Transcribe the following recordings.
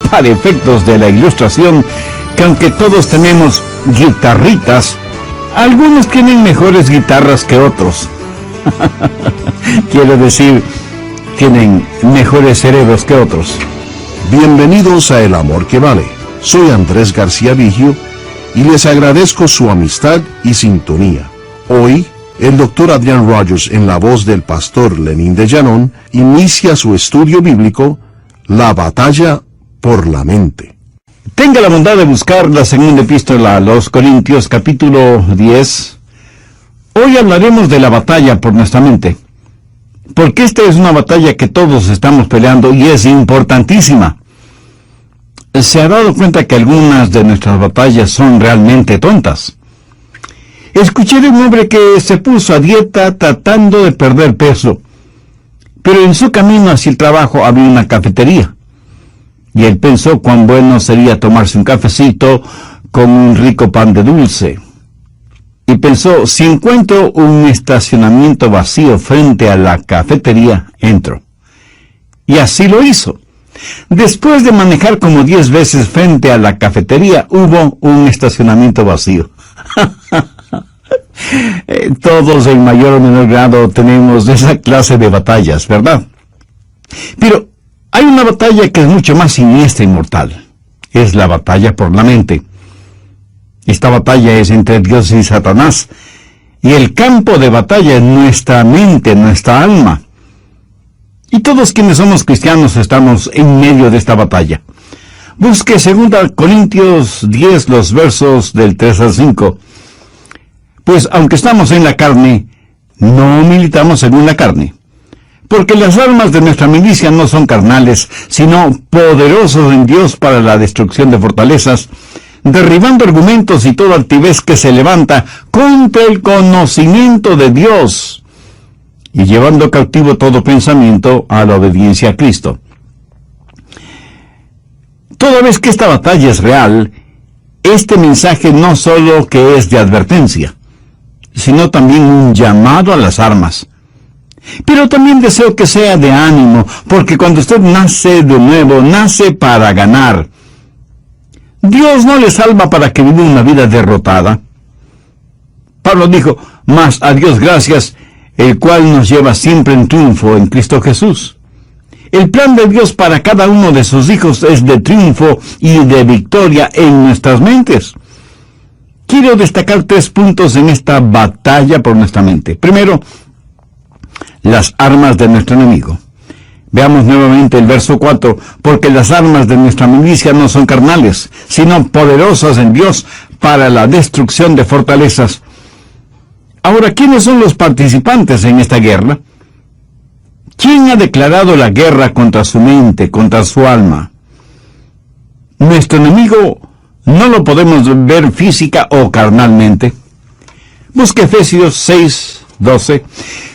para efectos de la ilustración que aunque todos tenemos guitarritas, algunos tienen mejores guitarras que otros. Quiero decir, tienen mejores cerebros que otros. Bienvenidos a El Amor que Vale. Soy Andrés García Vigio y les agradezco su amistad y sintonía. Hoy, el Dr. Adrian Rogers, en la voz del pastor Lenín de Llanón, inicia su estudio bíblico, La batalla por la mente. Tenga la bondad de buscar la segunda epístola a los Corintios, capítulo 10. Hoy hablaremos de la batalla por nuestra mente, porque esta es una batalla que todos estamos peleando y es importantísima. ¿Se ha dado cuenta que algunas de nuestras batallas son realmente tontas? Escuché de un hombre que se puso a dieta tratando de perder peso, pero en su camino hacia el trabajo había una cafetería, y él pensó cuán bueno sería tomarse un cafecito con un rico pan de dulce. Y pensó, si encuentro un estacionamiento vacío frente a la cafetería, entro. Y así lo hizo. Después de manejar como 10 veces frente a la cafetería, hubo un estacionamiento vacío. Todos en mayor o menor grado tenemos esa clase de batallas, ¿verdad? Pero hay una batalla que es mucho más siniestra y mortal. Es la batalla por la mente. Esta batalla es entre Dios y Satanás. Y el campo de batalla es nuestra mente, nuestra alma. Y todos quienes somos cristianos estamos en medio de esta batalla. Busque 2 Corintios 10, los versos del 3 al 5. Pues aunque estamos en la carne, no militamos según la carne. Porque las armas de nuestra milicia no son carnales, sino poderosos en Dios para la destrucción de fortalezas, derribando argumentos y toda altivez que se levanta contra el conocimiento de Dios, y llevando cautivo todo pensamiento a la obediencia a Cristo. Toda vez que esta batalla es real, este mensaje no solo que es de advertencia, sino también un llamado a las armas. Pero también deseo que sea de ánimo, porque cuando usted nace de nuevo, nace para ganar. Dios no le salva para que viva una vida derrotada. Pablo dijo, mas a Dios gracias, el cual nos lleva siempre en triunfo en Cristo Jesús. El plan de Dios para cada uno de sus hijos es de triunfo y de victoria en nuestras mentes. Quiero destacar 3 puntos en esta batalla por nuestra mente. Primero, las armas de nuestro enemigo. Veamos nuevamente el verso 4, porque las armas de nuestra milicia no son carnales, sino poderosas en Dios para la destrucción de fortalezas. Ahora, ¿quiénes son los participantes en esta guerra? ¿Quién ha declarado la guerra contra su mente, contra su alma? Nuestro enemigo no lo podemos ver física o carnalmente. Busque Efesios 6, 12.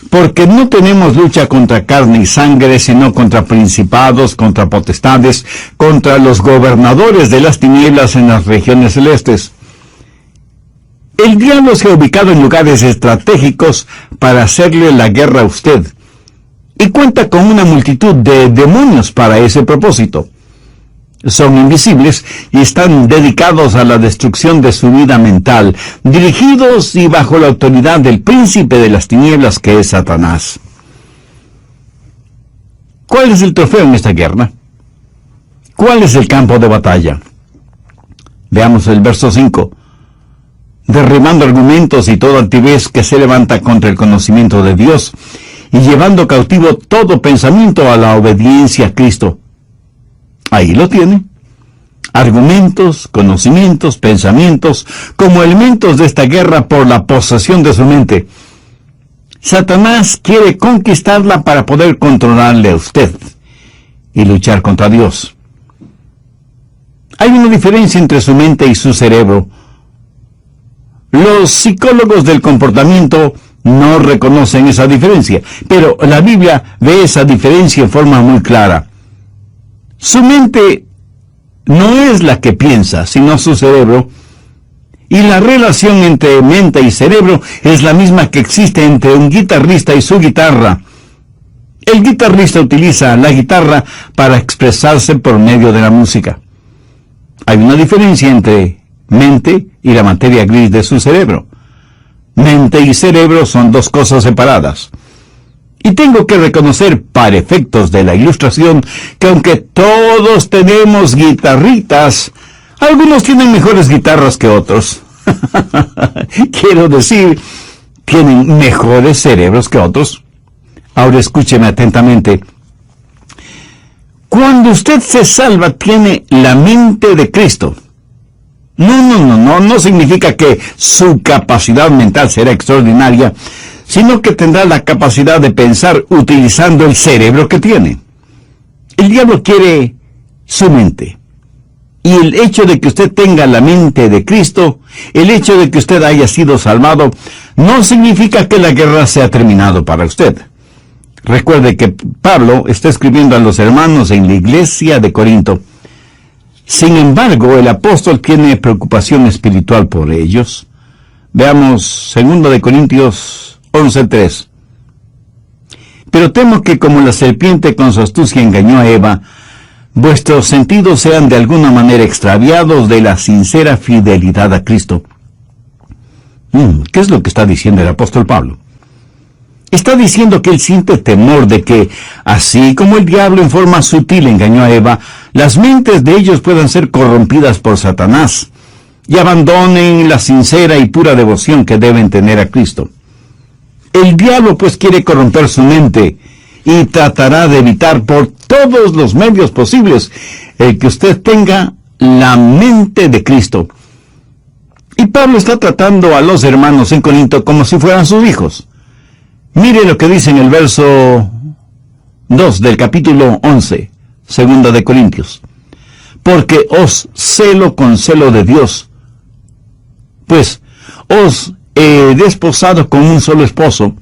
Porque no tenemos lucha contra carne y sangre, sino contra principados, contra potestades, contra los gobernadores de las tinieblas en las regiones celestes. El diablo se ha ubicado en lugares estratégicos para hacerle la guerra a usted, y cuenta con una multitud de demonios para ese propósito. Son invisibles y están dedicados a la destrucción de su vida mental, dirigidos y bajo la autoridad del príncipe de las tinieblas que es Satanás. ¿Cuál es el trofeo en esta guerra? ¿Cuál es el campo de batalla? Veamos el verso 5. Derribando argumentos y toda altivez que se levanta contra el conocimiento de Dios, y llevando cautivo todo pensamiento a la obediencia a Cristo. Ahí lo tiene. Argumentos, conocimientos, pensamientos, como elementos de esta guerra por la posesión de su mente. Satanás quiere conquistarla para poder controlarle a usted y luchar contra Dios. Hay una diferencia entre su mente y su cerebro. Los psicólogos del comportamiento no reconocen esa diferencia, pero la Biblia ve esa diferencia en forma muy clara. Su mente no es la que piensa, sino su cerebro, y la relación entre mente y cerebro es la misma que existe entre un guitarrista y su guitarra. El guitarrista utiliza la guitarra para expresarse por medio de la música. Hay una diferencia entre mente y la materia gris de su cerebro. Mente y cerebro son dos cosas separadas. Y tengo que reconocer, para efectos de la ilustración, que aunque todos tenemos guitarritas, algunos tienen mejores guitarras que otros. Quiero decir, tienen mejores cerebros que otros. Ahora escúcheme atentamente. Cuando usted se salva, tiene la mente de Cristo. No significa que su capacidad mental será extraordinaria, sino que tendrá la capacidad de pensar utilizando el cerebro que tiene. El diablo quiere su mente. Y el hecho de que usted tenga la mente de Cristo, el hecho de que usted haya sido salvado, no significa que la guerra se ha terminado para usted. Recuerde que Pablo está escribiendo a los hermanos en la iglesia de Corinto. Sin embargo, el apóstol tiene preocupación espiritual por ellos. Veamos 2 de Corintios 11:3. Pero temo que como la serpiente con su astucia engañó a Eva, vuestros sentidos sean de alguna manera extraviados de la sincera fidelidad a Cristo. ¿Qué es lo que está diciendo el apóstol Pablo? Está diciendo que él siente temor de que, así como el diablo en forma sutil engañó a Eva, las mentes de ellos puedan ser corrompidas por Satanás y abandonen la sincera y pura devoción que deben tener a Cristo. El diablo pues quiere corromper su mente y tratará de evitar por todos los medios posibles el que usted tenga la mente de Cristo. Y Pablo está tratando a los hermanos en Corinto como si fueran sus hijos. Mire lo que dice en el verso 2 del capítulo 11, 2 de Corintios. Porque os celo con celo de Dios, pues os he desposado con un solo esposo,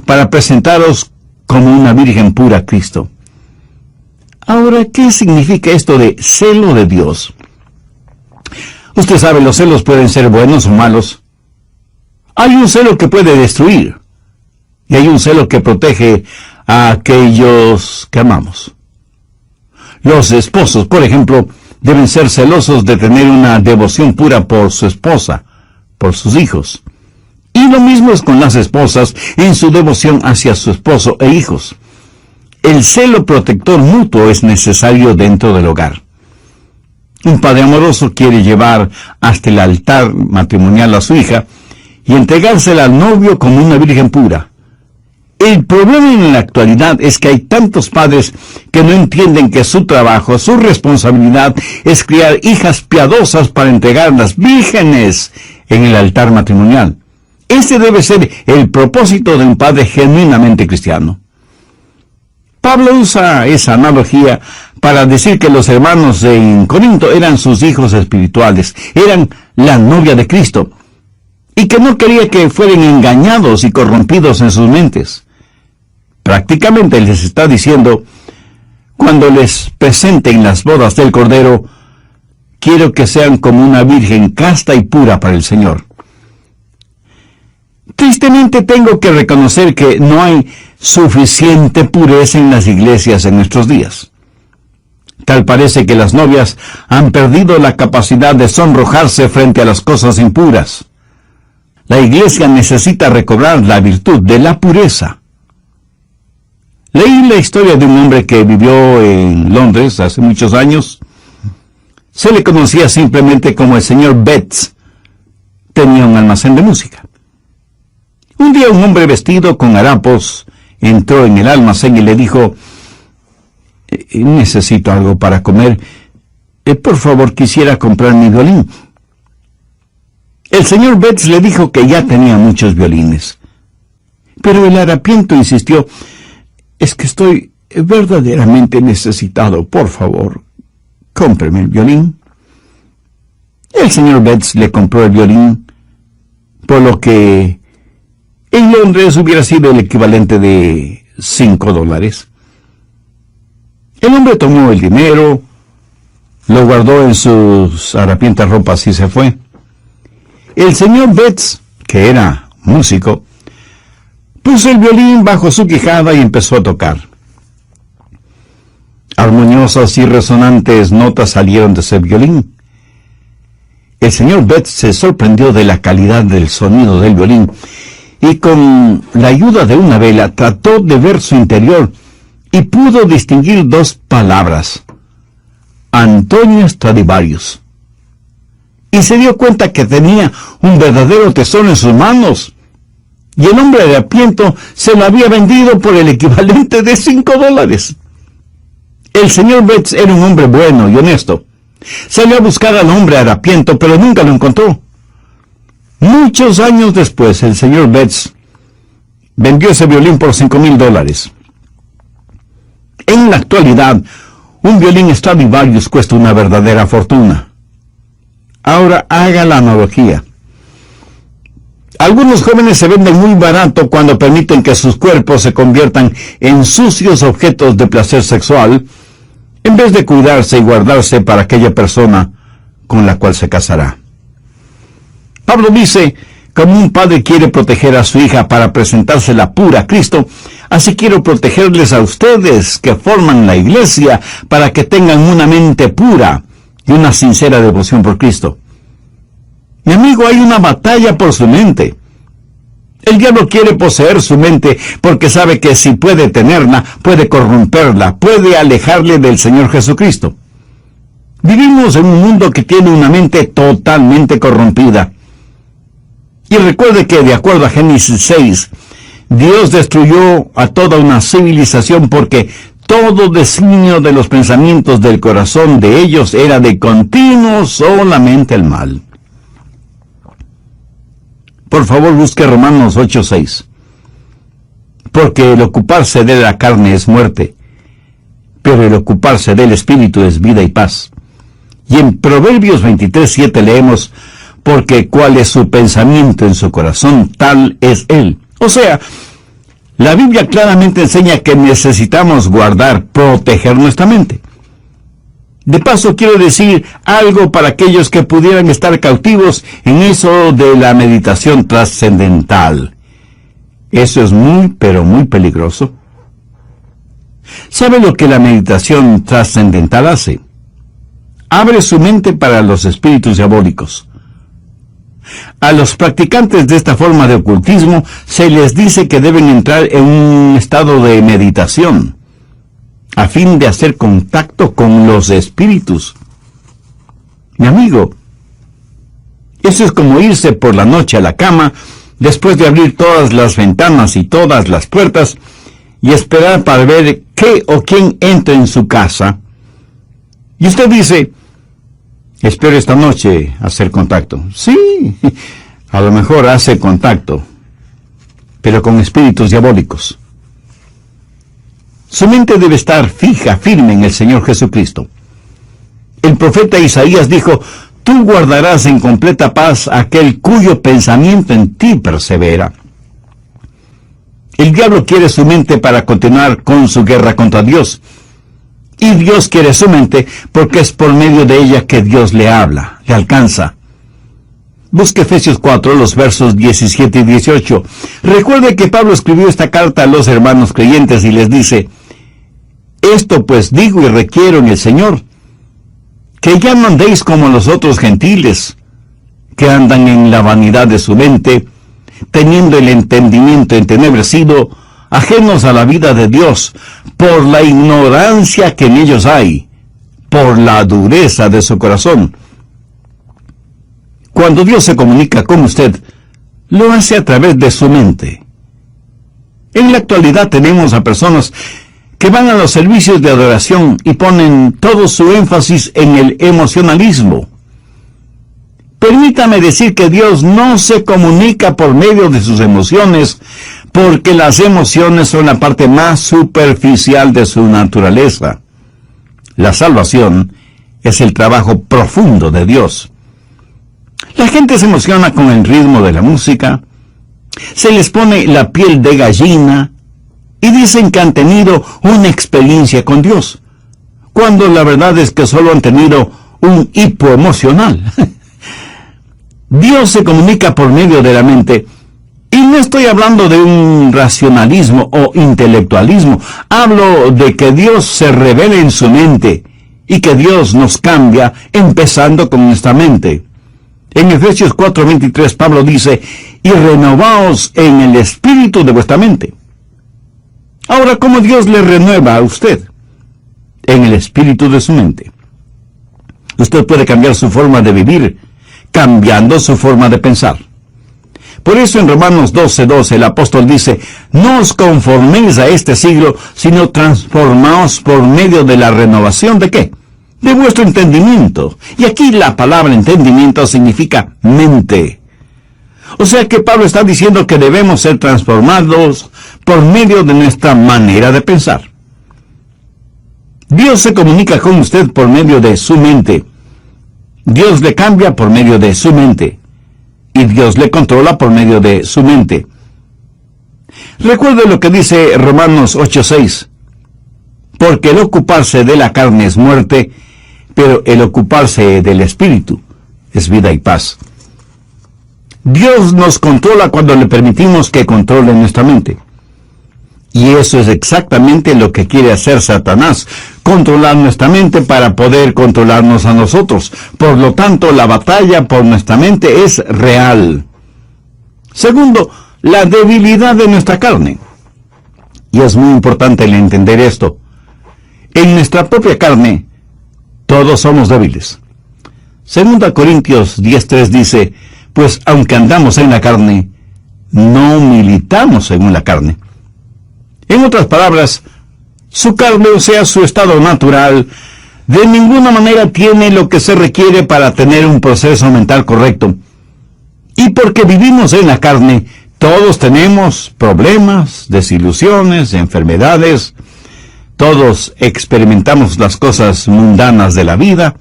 para presentaros como una virgen pura a Cristo. Ahora, ¿qué significa esto de celo de Dios? Usted sabe, los celos pueden ser buenos o malos. Hay un celo que puede destruir, y hay un celo que protege a aquellos que amamos. Los esposos, por ejemplo, deben ser celosos de tener una devoción pura por su esposa, por sus hijos. Y lo mismo es con las esposas en su devoción hacia su esposo e hijos. El celo protector mutuo es necesario dentro del hogar. Un padre amoroso quiere llevar hasta el altar matrimonial a su hija y entregársela al novio como una virgen pura. El problema en la actualidad es que hay tantos padres que no entienden que su trabajo, su responsabilidad es criar hijas piadosas para entregarlas vírgenes en el altar matrimonial. Ese debe ser el propósito de un padre genuinamente cristiano. Pablo usa esa analogía para decir que los hermanos en Corinto eran sus hijos espirituales, eran la novia de Cristo, y que no quería que fueran engañados y corrompidos en sus mentes. Prácticamente les está diciendo, cuando les presenten las bodas del Cordero, quiero que sean como una virgen casta y pura para el Señor. Tristemente tengo que reconocer que no hay suficiente pureza en las iglesias en nuestros días. Tal parece que las novias han perdido la capacidad de sonrojarse frente a las cosas impuras. La iglesia necesita recobrar la virtud de la pureza. Leí la historia de un hombre que vivió en Londres hace muchos años. Se le conocía simplemente como el señor Betts. Tenía un almacén de música. Un día un hombre vestido con harapos entró en el almacén y le dijo, necesito algo para comer. Por favor, quisiera comprar mi violín. El señor Betts le dijo que ya tenía muchos violines. Pero el harapiento insistió, es que estoy verdaderamente necesitado. Por favor, cómpreme el violín. El señor Betts le compró el violín, por lo que en Londres hubiera sido el equivalente de $5. El hombre tomó el dinero, lo guardó en sus harapientas ropas y se fue. El señor Betts, que era músico, puso el violín bajo su quijada y empezó a tocar. Armoniosas y resonantes notas salieron de ese violín. El señor Betts se sorprendió de la calidad del sonido del violín y con la ayuda de una vela trató de ver su interior y pudo distinguir dos palabras: Antonio Stradivarius. Y se dio cuenta que tenía un verdadero tesoro en sus manos. Y el hombre harapiento se lo había vendido por el equivalente de $5. El señor Betts era un hombre bueno y honesto. Salió a buscar al hombre harapiento, pero nunca lo encontró. Muchos años después, el señor Betts vendió ese violín por $5,000. En la actualidad, un violín Stradivarius cuesta una verdadera fortuna. Ahora haga la analogía. Algunos jóvenes se venden muy barato cuando permiten que sus cuerpos se conviertan en sucios objetos de placer sexual, en vez de cuidarse y guardarse para aquella persona con la cual se casará. Pablo dice: como un padre quiere proteger a su hija para presentársela pura a Cristo, así quiero protegerles a ustedes que forman la iglesia para que tengan una mente pura y una sincera devoción por Cristo. Mi amigo, hay una batalla por su mente. El diablo quiere poseer su mente porque sabe que si puede tenerla, puede corromperla, puede alejarle del Señor Jesucristo. Vivimos en un mundo que tiene una mente totalmente corrompida. Y recuerde que, de acuerdo a Génesis 6, Dios destruyó a toda una civilización porque todo designio de los pensamientos del corazón de ellos era de continuo solamente el mal. Por favor, busque Romanos 8:6. Porque el ocuparse de la carne es muerte, pero el ocuparse del Espíritu es vida y paz. Y en Proverbios 23:7 leemos: porque cuál es su pensamiento en su corazón, tal es él. O sea, la Biblia claramente enseña que necesitamos guardar, proteger nuestra mente. De paso, quiero decir algo para aquellos que pudieran estar cautivos en eso de la meditación trascendental. Eso es muy, pero muy peligroso. ¿Sabe lo que la meditación trascendental hace? Abre su mente para los espíritus diabólicos. A los practicantes de esta forma de ocultismo se les dice que deben entrar en un estado de meditación, a fin de hacer contacto con los espíritus. Mi amigo, eso es como irse por la noche a la cama, después de abrir todas las ventanas y todas las puertas, y esperar para ver qué o quién entra en su casa. Y usted dice: espero esta noche hacer contacto. Sí, a lo mejor hace contacto, pero con espíritus diabólicos. Su mente debe estar fija, firme en el Señor Jesucristo. El profeta Isaías dijo: tú guardarás en completa paz aquel cuyo pensamiento en ti persevera. El diablo quiere su mente para continuar con su guerra contra Dios. Y Dios quiere su mente porque es por medio de ella que Dios le habla, le alcanza. Busque Efesios 4, los versos 17 y 18. Recuerde que Pablo escribió esta carta a los hermanos creyentes y les dice: esto pues digo y requiero en el Señor, que ya no andéis como los otros gentiles, que andan en la vanidad de su mente, teniendo el entendimiento entenebrecido, ajenos a la vida de Dios, por la ignorancia que en ellos hay, por la dureza de su corazón. Cuando Dios se comunica con usted, lo hace a través de su mente. En la actualidad tenemos a personas que van a los servicios de adoración y ponen todo su énfasis en el emocionalismo. Permítame decir que Dios no se comunica por medio de sus emociones, porque las emociones son la parte más superficial de su naturaleza. La salvación es el trabajo profundo de Dios. La gente se emociona con el ritmo de la música, se les pone la piel de gallina y dicen que han tenido una experiencia con Dios, cuando la verdad es que solo han tenido un hipo emocional. Dios se comunica por medio de la mente, y no estoy hablando de un racionalismo o intelectualismo. Hablo de que Dios se revela en su mente y que Dios nos cambia empezando con nuestra mente. En Efesios 4:23 Pablo dice, y renovaos en el espíritu de vuestra mente. Ahora, ¿cómo Dios le renueva a usted? En el espíritu de su mente. Usted puede cambiar su forma de vivir, cambiando su forma de pensar. Por eso en Romanos 12:12 el apóstol dice, no os conforméis a este siglo, sino transformaos por medio de la renovación ¿de qué? De vuestro entendimiento. Y aquí la palabra entendimiento significa mente. O sea que Pablo está diciendo que debemos ser transformados por medio de nuestra manera de pensar. Dios se comunica con usted por medio de su mente. Dios le cambia por medio de su mente. Y Dios le controla por medio de su mente. Recuerde lo que dice Romanos 8:6. Porque el ocuparse de la carne es muerte, pero el ocuparse del espíritu es vida y paz. Dios nos controla cuando le permitimos que controle nuestra mente. Y eso es exactamente lo que quiere hacer Satanás, controlar nuestra mente para poder controlarnos a nosotros. Por lo tanto, la batalla por nuestra mente es real. Segundo, la debilidad de nuestra carne. Y es muy importante el entender esto. En nuestra propia carne, todos somos débiles. 2 Corintios 10:3 dice, pues aunque andamos en la carne, no militamos según la carne. En otras palabras, su carne, o sea, su estado natural, de ninguna manera tiene lo que se requiere para tener un proceso mental correcto. Y porque vivimos en la carne, todos tenemos problemas, desilusiones, enfermedades, todos experimentamos las cosas mundanas de la vida.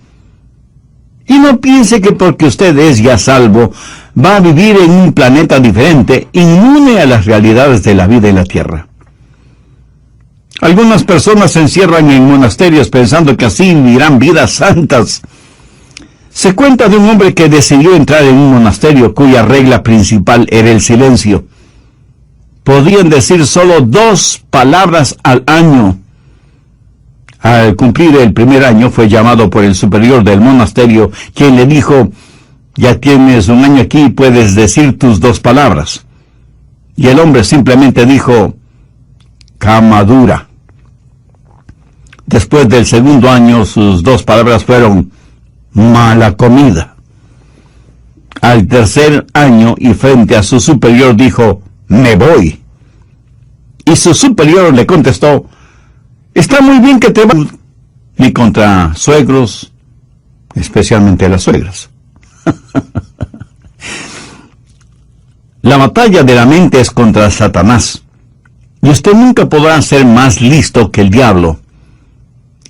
Y no piense que porque usted es ya salvo, va a vivir en un planeta diferente, inmune a las realidades de la vida en la tierra. Algunas personas se encierran en monasterios pensando que así vivirán vidas santas. Se cuenta de un hombre que decidió entrar en un monasterio cuya regla principal era el silencio. Podían decir solo 2 palabras al año. Al cumplir el primer año fue llamado por el superior del monasterio, quien le dijo, ya tienes un año aquí y puedes decir tus 2 palabras. Y el hombre simplemente dijo, cama dura. Después del segundo año, sus 2 palabras fueron, mala comida. Al tercer año, y frente a su superior, dijo, me voy. Y su superior le contestó, está muy bien que te vayas. Ni contra suegros, especialmente las suegras. La batalla de la mente es contra Satanás. Y usted nunca podrá ser más listo que el diablo.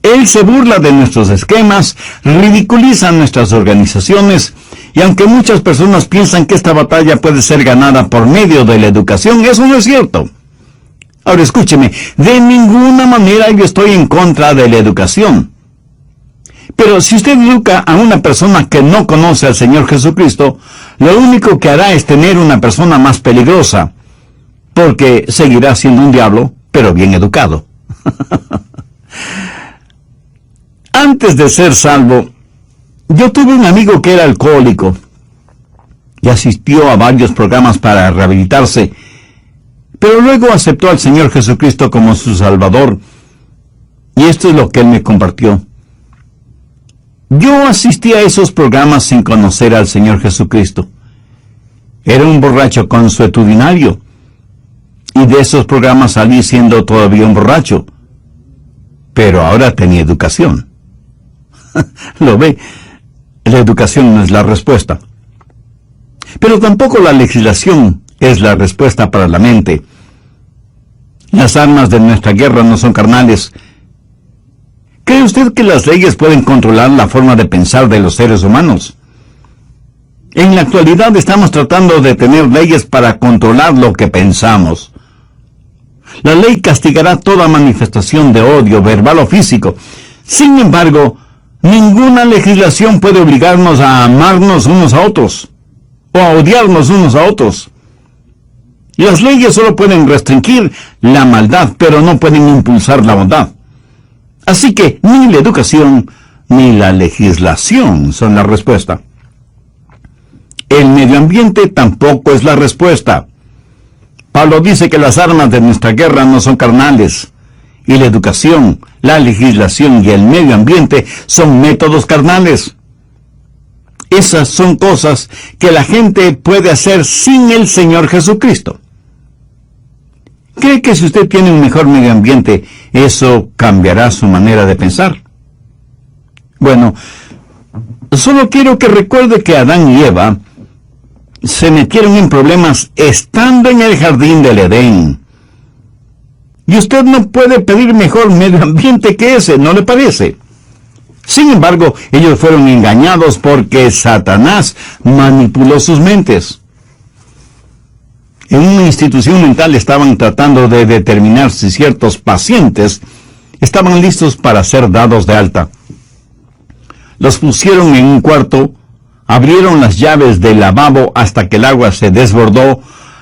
Él se burla de nuestros esquemas, ridiculiza nuestras organizaciones, y aunque muchas personas piensan que esta batalla puede ser ganada por medio de la educación, eso no es cierto. Ahora escúcheme, de ninguna manera yo estoy en contra de la educación. Pero si usted educa a una persona que no conoce al Señor Jesucristo, lo único que hará es tener una persona más peligrosa, porque seguirá siendo un diablo, pero bien educado. Antes de ser salvo, yo tuve un amigo que era alcohólico y asistió a varios programas para rehabilitarse, pero luego aceptó al Señor Jesucristo como su Salvador, y esto es lo que él me compartió. Yo asistí a esos programas sin conocer al Señor Jesucristo. Era un borracho consuetudinario, y de esos programas salí siendo todavía un borracho, pero ahora tenía educación. Lo ve, la educación no es la respuesta. Pero tampoco la legislación es la respuesta para la mente. Las armas de nuestra guerra no son carnales. ¿Cree usted que las leyes pueden controlar la forma de pensar de los seres humanos? En la actualidad estamos tratando de tener leyes para controlar lo que pensamos. La ley castigará toda manifestación de odio, verbal o físico. Sin embargo, ninguna legislación puede obligarnos a amarnos unos a otros, o a odiarnos unos a otros. Las leyes solo pueden restringir la maldad, pero no pueden impulsar la bondad. Así que ni la educación ni la legislación son la respuesta. El medio ambiente tampoco es la respuesta. Pablo dice que las armas de nuestra guerra no son carnales, y la educación, la legislación y el medio ambiente son métodos carnales. Esas son cosas que la gente puede hacer sin el Señor Jesucristo. ¿Cree que si usted tiene un mejor medio ambiente, eso cambiará su manera de pensar? Bueno, solo quiero que recuerde que Adán y Eva se metieron en problemas estando en el jardín del Edén. Y usted no puede pedir mejor medio ambiente que ese, ¿no le parece? Sin embargo, ellos fueron engañados porque Satanás manipuló sus mentes. En una institución mental estaban tratando de determinar si ciertos pacientes estaban listos para ser dados de alta. Los pusieron en un cuarto, abrieron las llaves del lavabo hasta que el agua se desbordó,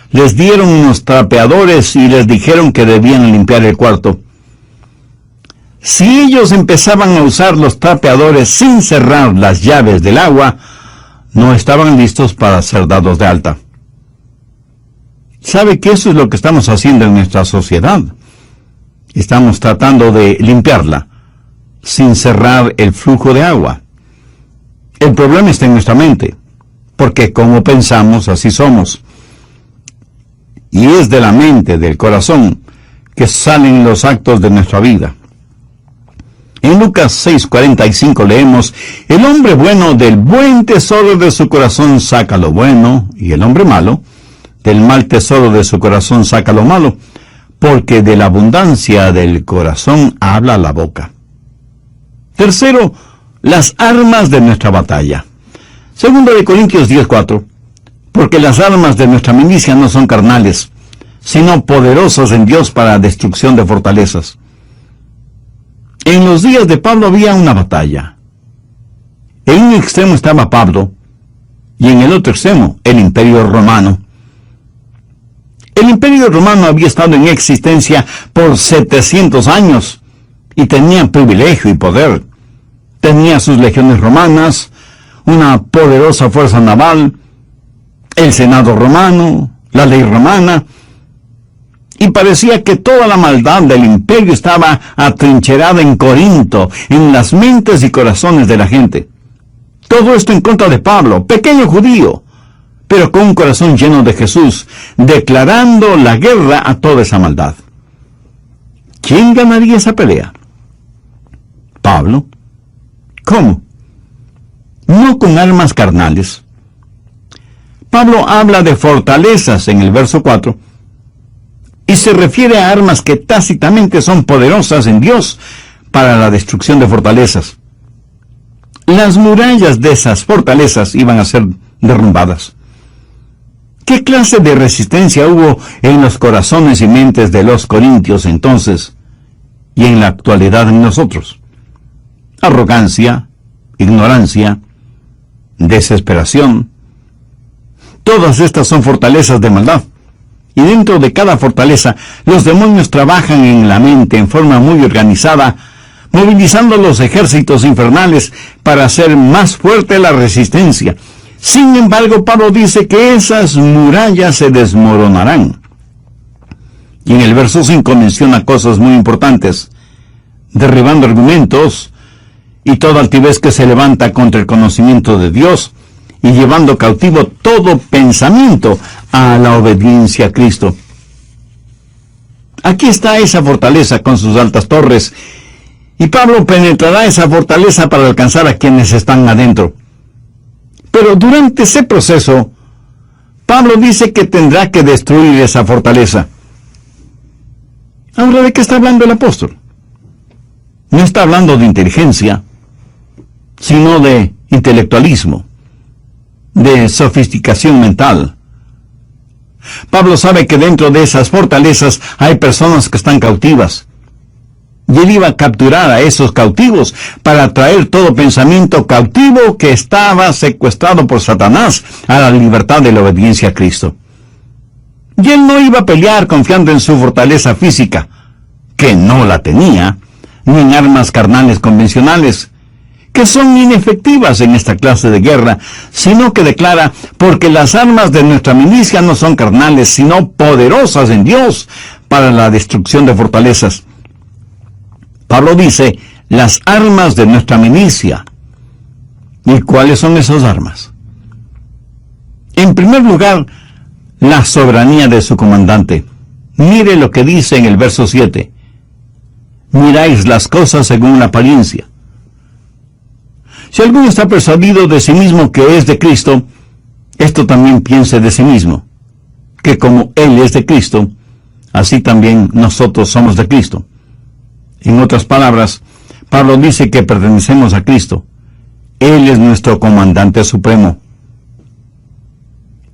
les dieron unos trapeadores y les dijeron que debían limpiar el cuarto. Si ellos empezaban a usar los trapeadores sin cerrar las llaves del agua, no estaban listos para ser dados de alta. ¿Sabe que eso es lo que estamos haciendo en nuestra sociedad? Estamos tratando de limpiarla, sin cerrar el flujo de agua. El problema está en nuestra mente, porque como pensamos, así somos. Y es de la mente, del corazón, que salen los actos de nuestra vida. En Lucas 6:45 leemos: el hombre bueno del buen tesoro de su corazón saca lo bueno, y el hombre malo del mal tesoro de su corazón saca lo malo, porque de la abundancia del corazón habla la boca. Tercero, las armas de nuestra batalla. Segundo de Corintios 10:4, porque las armas de nuestra milicia no son carnales, sino poderosas en Dios para destrucción de fortalezas. En los días de Pablo había una batalla. En un extremo estaba Pablo, y en el otro extremo, el Imperio Romano. El Imperio Romano había estado en existencia por 700 años, y tenía privilegio y poder. Tenía sus legiones romanas, una poderosa fuerza naval, el Senado romano, la ley romana, y parecía que toda la maldad del imperio estaba atrincherada en Corinto, en las mentes y corazones de la gente. Todo esto en contra de Pablo, pequeño judío, pero con un corazón lleno de Jesús, declarando la guerra a toda esa maldad. ¿Quién ganaría esa pelea? Pablo. ¿Cómo? No con armas carnales. Pablo habla de fortalezas en el verso 4, y se refiere a armas que tácitamente son poderosas en Dios para la destrucción de fortalezas. Las murallas de esas fortalezas iban a ser derrumbadas. ¿Qué clase de resistencia hubo en los corazones y mentes de los corintios entonces y en la actualidad en nosotros? Arrogancia, ignorancia, desesperación. Todas estas son fortalezas de maldad. Y dentro de cada fortaleza, los demonios trabajan en la mente en forma muy organizada, movilizando los ejércitos infernales para hacer más fuerte la resistencia. Sin embargo, Pablo dice que esas murallas se desmoronarán. Y en el verso 5 menciona cosas muy importantes: derribando argumentos y toda altivez que se levanta contra el conocimiento de Dios, y llevando cautivo todo pensamiento a la obediencia a Cristo. Aquí está esa fortaleza con sus altas torres, y Pablo penetrará esa fortaleza para alcanzar a quienes están adentro. Pero durante ese proceso, Pablo dice que tendrá que destruir esa fortaleza. Ahora, ¿de qué está hablando el apóstol? No está hablando de inteligencia, sino de intelectualismo, de sofisticación mental. Pablo sabe que dentro de esas fortalezas hay personas que están cautivas, y él iba a capturar a esos cautivos para traer todo pensamiento cautivo que estaba secuestrado por Satanás a la libertad de la obediencia a Cristo. Y él no iba a pelear confiando en su fortaleza física, que no la tenía, ni en armas carnales convencionales, que son inefectivas en esta clase de guerra, sino que declara, porque las armas de nuestra milicia no son carnales, sino poderosas en Dios para la destrucción de fortalezas. Pablo dice, las armas de nuestra milicia. ¿Y cuáles son esas armas? En primer lugar, la soberanía de su comandante. Mire lo que dice en el verso 7. Miráis las cosas según la apariencia. Si alguno está persuadido de sí mismo que es de Cristo, esto también piense de sí mismo, que como Él es de Cristo, así también nosotros somos de Cristo. En otras palabras, Pablo dice que pertenecemos a Cristo. Él es nuestro comandante supremo.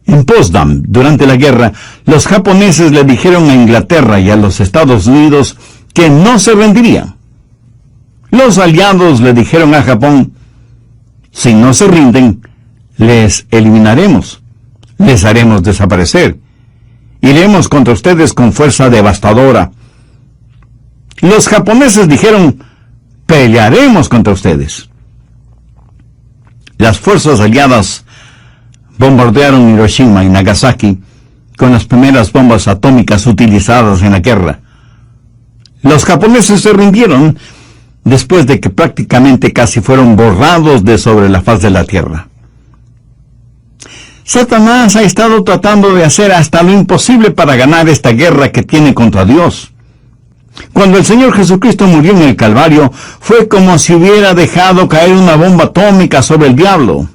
En Potsdam, durante la guerra, los japoneses le dijeron a Inglaterra y a los Estados Unidos que no se rendirían. Los aliados le dijeron a Japón, si no se rinden, les eliminaremos, les haremos desaparecer, iremos contra ustedes con fuerza devastadora. Los japoneses dijeron, pelearemos contra ustedes. Las fuerzas aliadas bombardearon Hiroshima y Nagasaki con las primeras bombas atómicas utilizadas en la guerra. Los japoneses se rindieron después de que prácticamente casi fueron borrados de sobre la faz de la tierra. Satanás ha estado tratando de hacer hasta lo imposible para ganar esta guerra que tiene contra Dios. Cuando el Señor Jesucristo murió en el Calvario, fue como si hubiera dejado caer una bomba atómica sobre el diablo.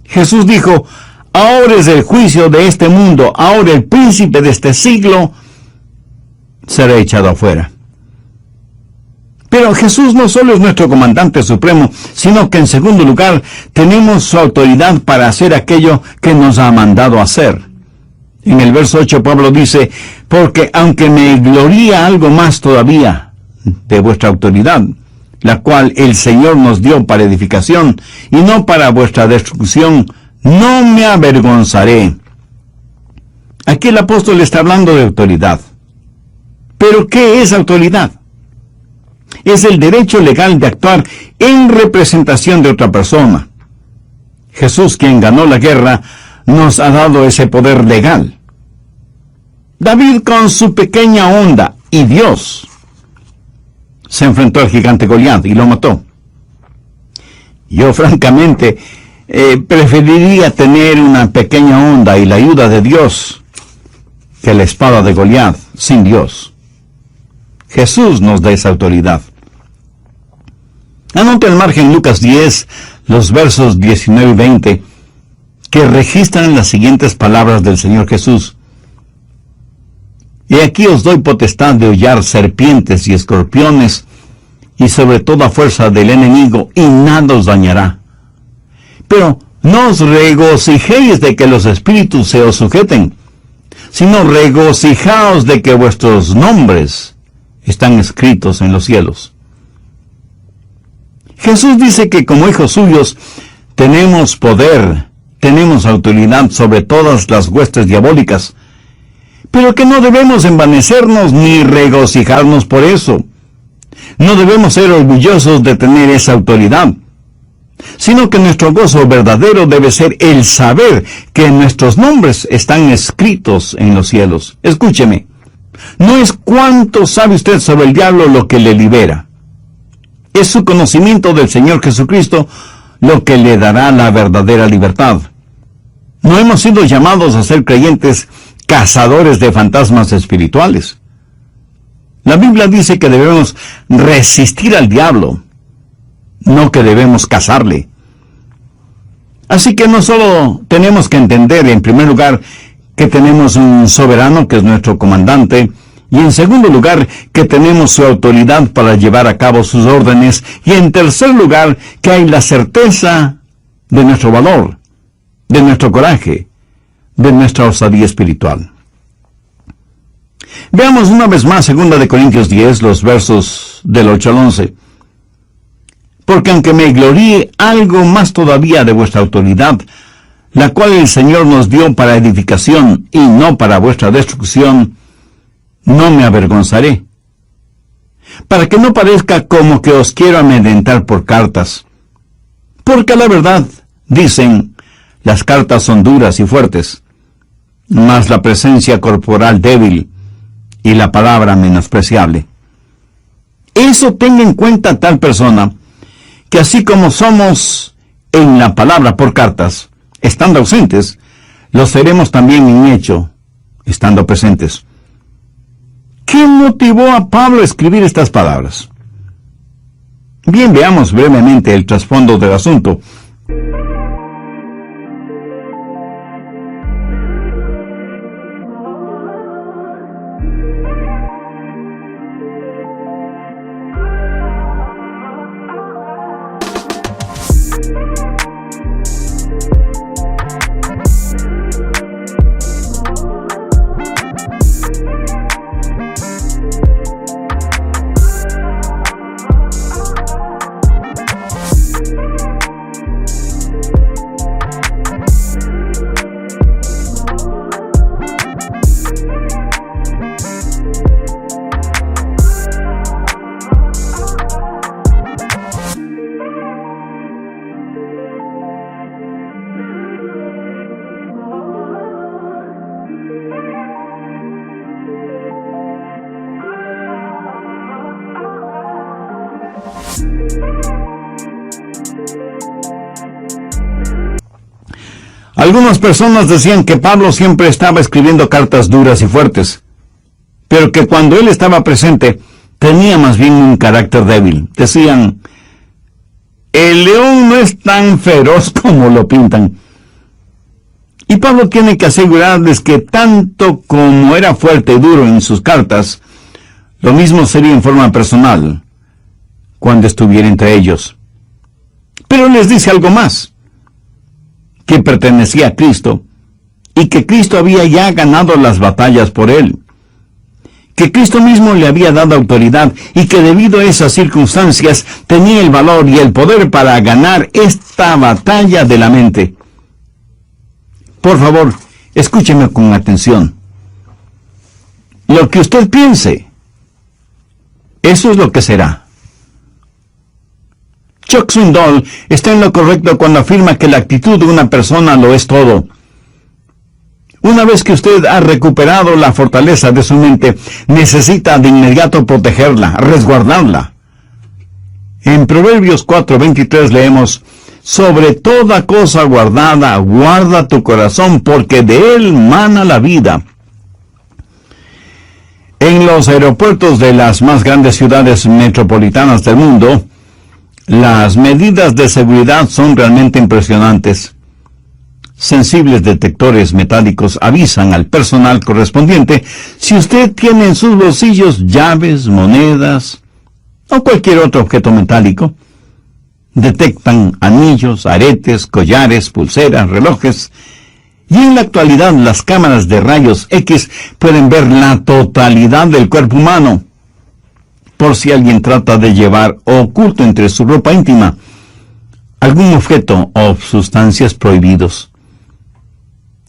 Jesús dijo, ahora es el juicio de este mundo, ahora el príncipe de este siglo será echado afuera. Pero Jesús no solo es nuestro comandante supremo, sino que en segundo lugar tenemos su autoridad para hacer aquello que nos ha mandado hacer. En el verso 8 Pablo dice, porque aunque me gloría algo más todavía de vuestra autoridad, la cual el Señor nos dio para edificación y no para vuestra destrucción, no me avergonzaré. Aquí el apóstol está hablando de autoridad. ¿Pero qué es autoridad? Es el derecho legal de actuar en representación de otra persona. Jesús, quien ganó la guerra, nos ha dado ese poder legal. David con su pequeña onda y Dios se enfrentó al gigante Goliat y lo mató. Yo francamente preferiría tener una pequeña onda y la ayuda de Dios que la espada de Goliat sin Dios. Jesús nos da esa autoridad. Anote al margen Lucas 10, los versos 19 y 20, que registran las siguientes palabras del Señor Jesús. Y aquí os doy potestad de hollar serpientes y escorpiones, y sobre toda fuerza del enemigo, y nada os dañará. Pero no os regocijéis de que los espíritus se os sujeten, sino regocijaos de que vuestros nombres están escritos en los cielos. Jesús dice que como hijos suyos tenemos poder, tenemos autoridad sobre todas las huestes diabólicas, pero que no debemos envanecernos ni regocijarnos por eso. No debemos ser orgullosos de tener esa autoridad, sino que nuestro gozo verdadero debe ser el saber que nuestros nombres están escritos en los cielos. Escúcheme, no es cuánto sabe usted sobre el diablo lo que le libera. Es su conocimiento del Señor Jesucristo lo que le dará la verdadera libertad. No hemos sido llamados a ser creyentes cazadores de fantasmas espirituales. La Biblia dice que debemos resistir al diablo, no que debemos cazarle. Así que no solo tenemos que entender, en primer lugar, que tenemos un soberano que es nuestro comandante, y en segundo lugar, que tenemos su autoridad para llevar a cabo sus órdenes, y en tercer lugar, que hay la certeza de nuestro valor, de nuestro coraje, de nuestra osadía espiritual. Veamos una vez más 2 Corintios 10, los versos del 8 al 11. Porque aunque me gloríe algo más todavía de vuestra autoridad, la cual el Señor nos dio para edificación y no para vuestra destrucción, no me avergonzaré. Para que no parezca como que os quiero amedrentar por cartas, Porque a la verdad, dicen, las cartas son duras y fuertes, mas la presencia corporal débil y la palabra menospreciable. Eso tenga en cuenta tal persona, que así como somos en la palabra por cartas, estando ausentes, lo seremos también en hecho, estando presentes. ¿Qué motivó a Pablo a escribir estas palabras? Bien, veamos brevemente el trasfondo del asunto. Algunas personas decían que Pablo siempre estaba escribiendo cartas duras y fuertes, pero que cuando él estaba presente tenía más bien un carácter débil. Decían, el león no es tan feroz como lo pintan. Y Pablo tiene que asegurarles que tanto como era fuerte y duro en sus cartas, lo mismo sería en forma personal cuando estuviera entre ellos. Pero les dice algo más, que pertenecía a Cristo, y que Cristo había ya ganado las batallas por él, que Cristo mismo le había dado autoridad, y que debido a esas circunstancias tenía el valor y el poder para ganar esta batalla de la mente. Por favor, escúcheme con atención. Lo que usted piense, eso es lo que será. Chuck Swindoll está en lo correcto cuando afirma que la actitud de una persona lo es todo. Una vez que usted ha recuperado la fortaleza de su mente, necesita de inmediato protegerla, resguardarla. En Proverbios 4:23 leemos, sobre toda cosa guardada, guarda tu corazón, porque de él mana la vida. En los aeropuertos de las más grandes ciudades metropolitanas del mundo, las medidas de seguridad son realmente impresionantes. Sensibles detectores metálicos avisan al personal correspondiente si usted tiene en sus bolsillos llaves, monedas o cualquier otro objeto metálico. Detectan anillos, aretes, collares, pulseras, relojes. Y en la actualidad las cámaras de rayos X pueden ver la totalidad del cuerpo humano, por si alguien trata de llevar oculto entre su ropa íntima algún objeto o sustancias prohibidos.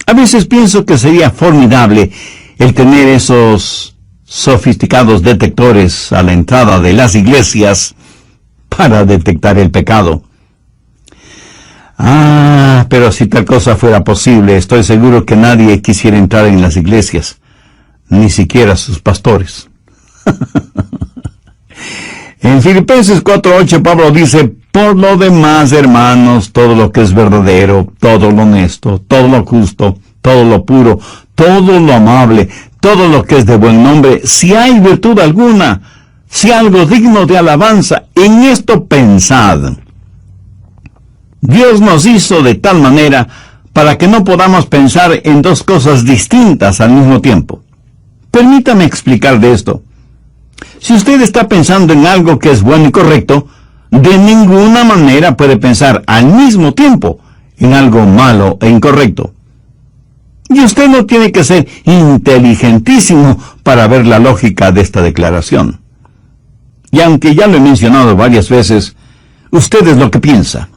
A veces pienso que sería formidable el tener esos sofisticados detectores a la entrada de las iglesias para detectar el pecado. Pero si tal cosa fuera posible, estoy seguro que nadie quisiera entrar en las iglesias, ni siquiera sus pastores. En Filipenses 4:8 Pablo dice, por lo demás, hermanos, todo lo que es verdadero, todo lo honesto, todo lo justo, todo lo puro, todo lo amable, todo lo que es de buen nombre, si hay virtud alguna, si algo digno de alabanza, en esto pensad. Dios nos hizo de tal manera para que no podamos pensar en dos cosas distintas al mismo tiempo. Permítame explicar de esto. Si usted está pensando en algo que es bueno y correcto, de ninguna manera puede pensar al mismo tiempo en algo malo e incorrecto. Y usted no tiene que ser inteligentísimo para ver la lógica de esta declaración. Y aunque ya lo he mencionado varias veces, usted es lo que piensa.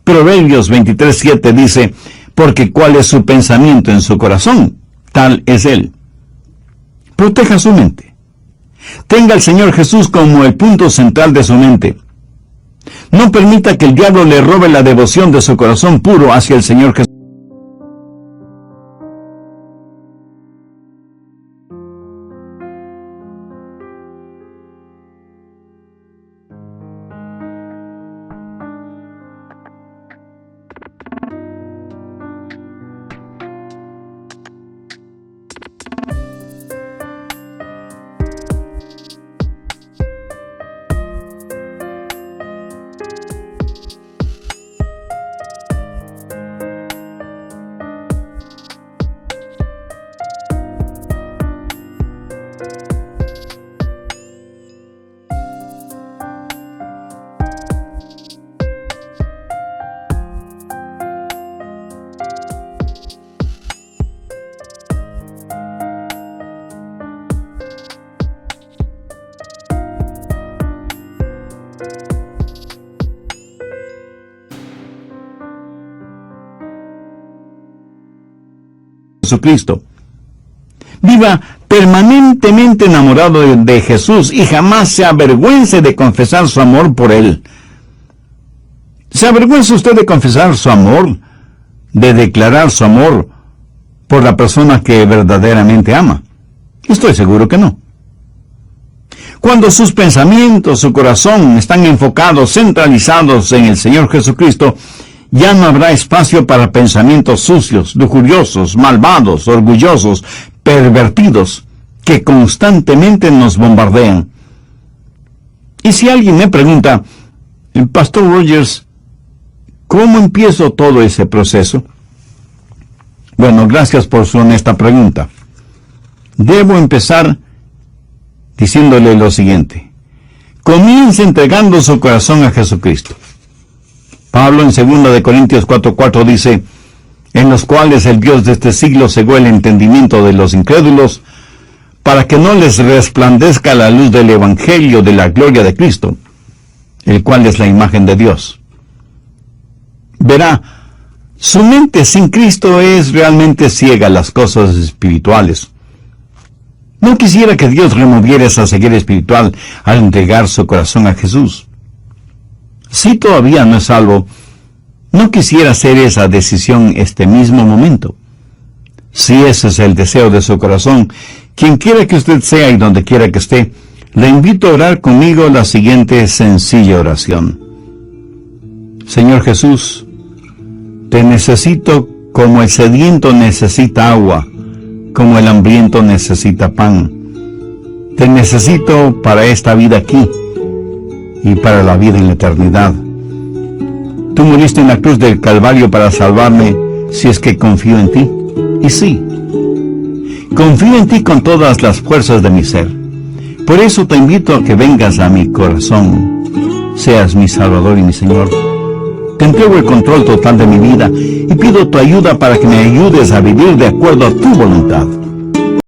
Proverbios 23:7 dice, porque cuál es su pensamiento en su corazón, tal es él. Proteja su mente. Tenga al Señor Jesús como el punto central de su mente. No permita que el diablo le robe la devoción de su corazón puro hacia el Señor Jesús. Jesucristo. Viva permanentemente enamorado de Jesús y jamás se avergüence de confesar su amor por Él. ¿Se avergüenza usted de confesar su amor, de declarar su amor por la persona que verdaderamente ama? Estoy seguro que no. Cuando sus pensamientos, su corazón están enfocados, centralizados en el Señor Jesucristo, ya no habrá espacio para pensamientos sucios, lujuriosos, malvados, orgullosos, pervertidos, que constantemente nos bombardean. Y si alguien me pregunta, Pastor Rogers, ¿cómo empiezo todo ese proceso? Bueno, gracias por su honesta pregunta. Debo empezar diciéndole lo siguiente. Comience entregando su corazón a Jesucristo. Pablo en 2 Corintios 4:4 dice, en los cuales el Dios de este siglo cegó el entendimiento de los incrédulos, para que no les resplandezca la luz del Evangelio de la gloria de Cristo, el cual es la imagen de Dios. Verá, su mente sin Cristo es realmente ciega a las cosas espirituales. No quisiera que Dios removiera esa ceguera espiritual al entregar su corazón a Jesús. Si todavía no es salvo, no quisiera hacer esa decisión este mismo momento. Si ese es el deseo de su corazón, quien quiera que usted sea y donde quiera que esté, le invito a orar conmigo la siguiente sencilla oración. Señor Jesús, te necesito como el sediento necesita agua, como el hambriento necesita pan. Te necesito para esta vida aquí y para la vida en la eternidad. Tú muriste en la cruz del Calvario para salvarme si es que confío en ti. Y sí, confío en ti con todas las fuerzas de mi ser. Por eso te invito a que vengas a mi corazón, seas mi Salvador y mi Señor. Te entrego el control total de mi vida y pido tu ayuda para que me ayudes a vivir de acuerdo a tu voluntad.